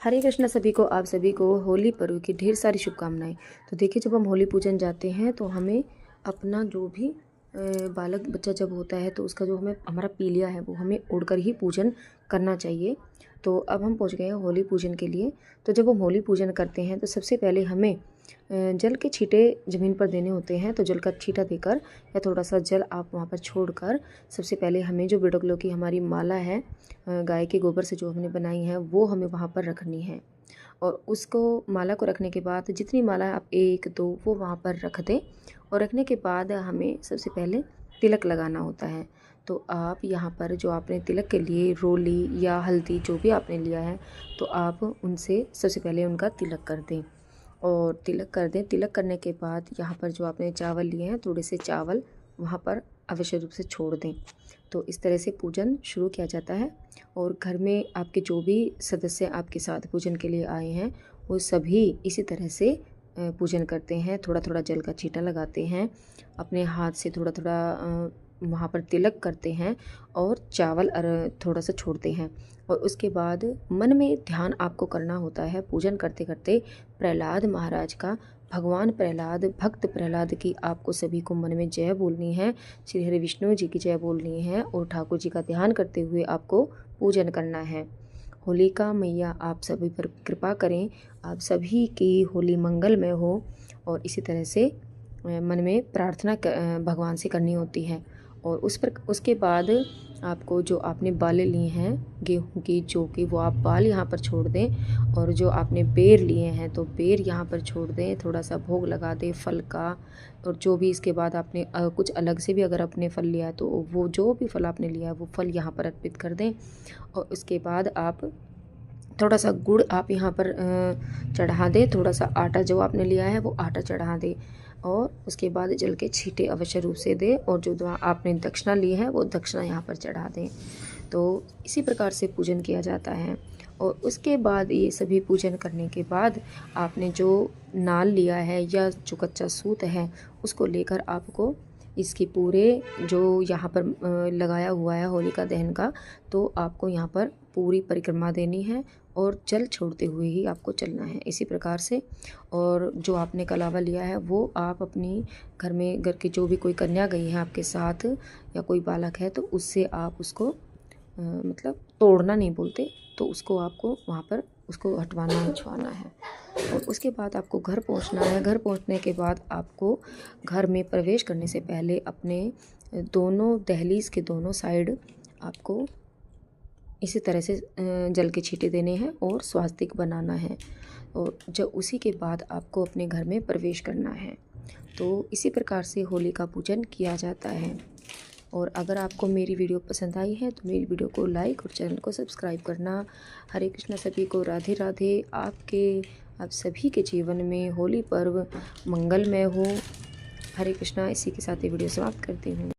हरे कृष्णा सभी को, आप सभी को होली पर्व की ढेर सारी शुभकामनाएं। तो देखिए, जब हम होली पूजन जाते हैं तो हमें अपना जो भी बालक बच्चा जब होता है तो उसका जो हमें हमारा पीलिया है वो हमें ओढ़कर ही पूजन करना चाहिए। तो अब हम पहुंच गए हैं होली पूजन के लिए। तो जब हम होली पूजन करते हैं तो सबसे पहले हमें जल के छींटे ज़मीन पर देने होते हैं। तो जल का छींटा देकर या थोड़ा सा जल आप वहाँ पर छोड़कर सबसे पहले हमें जो बिडोकलों की हमारी माला है गाय के गोबर से जो हमने बनाई है वो हमें वहाँ पर रखनी है। और उसको माला को रखने के बाद जितनी माला आप 1 2 वो वहाँ पर रख दें। और रखने के बाद हमें सबसे पहले तिलक लगाना होता है। तो आप यहाँ पर जो आपने तिलक के लिए रोली या हल्दी जो भी आपने लिया है तो आप उनसे सबसे पहले उनका तिलक कर दें। और तिलक कर दें। तिलक करने के बाद यहाँ पर जो आपने चावल लिए हैं थोड़े से चावल वहाँ पर अवश्य रूप से छोड़ दें। तो इस तरह से पूजन शुरू किया जाता है। और घर में आपके जो भी सदस्य आपके साथ पूजन के लिए आए हैं वो सभी इसी तरह से पूजन करते हैं। थोड़ा थोड़ा जल का छींटा लगाते हैं, अपने हाथ से थोड़ा थोड़ा वहाँ पर तिलक करते हैं और चावल थोड़ा सा छोड़ते हैं। और उसके बाद मन में ध्यान आपको करना होता है पूजन करते करते प्रहलाद महाराज का। भगवान प्रहलाद, भक्त प्रहलाद की आपको सभी को मन में जय बोलनी है, श्री हरि विष्णु जी की जय बोलनी है और ठाकुर जी का ध्यान करते हुए आपको पूजन करना है। होलिका मैया आप सभी पर कृपा करें, आप सभी की होली मंगलमय हो। और इसी तरह से मन में प्रार्थना भगवान से करनी होती है। और उसके बाद आपको जो आपने बालें ली हैं गेहूं की, जो कि वो आप बाल यहाँ पर छोड़ दें। और जो आपने बेर लिए हैं तो बेर यहाँ पर छोड़ दें, थोड़ा सा भोग लगा दें फल का। और जो भी इसके बाद आपने कुछ अलग से भी अगर आपने फल लिया है तो वो जो भी फल आपने लिया है वो फल यहाँ पर अर्पित कर दें। और उसके बाद आप थोड़ा सा गुड़ आप यहाँ पर चढ़ा दें, थोड़ा सा आटा जो आपने लिया है वो आटा चढ़ा दें। और उसके बाद जल के छींटे अवश्य रूप से दें और जो आपने दक्षिणा ली है वो दक्षिणा यहाँ पर चढ़ा दें। तो इसी प्रकार से पूजन किया जाता है। और उसके बाद ये सभी पूजन करने के बाद आपने जो नाल लिया है या जो कच्चा सूत है उसको लेकर आपको इसकी पूरे जो यहाँ पर लगाया हुआ है होलिका दहन का, तो आपको यहाँ पर पूरी परिक्रमा देनी है और जल छोड़ते हुए ही आपको चलना है इसी प्रकार से। और जो आपने कलावा लिया है वो आप अपनी घर की जो भी कोई कन्या गई है आपके साथ या कोई बालक है तो उससे आप उसको मतलब तोड़ना नहीं बोलते, तो उसको आपको वहाँ पर उसको हटवाना छुआना है। और उसके बाद आपको घर पहुँचना है। घर पहुँचने के बाद आपको घर में प्रवेश करने से पहले अपने दोनों दहलीज के दोनों साइड आपको इसी तरह से जल के छींटे देने हैं और स्वास्तिक बनाना है। और जब उसी के बाद आपको अपने घर में प्रवेश करना है। तो इसी प्रकार से होली का पूजन किया जाता है। और अगर आपको मेरी वीडियो पसंद आई है तो मेरी वीडियो को लाइक और चैनल को सब्सक्राइब करना। हरे कृष्णा सभी को, राधे राधे। आप सभी के जीवन में होली पर्व मंगलमय हो। हरे कृष्णा। इसी के साथ ये वीडियो समाप्त करती हूँ।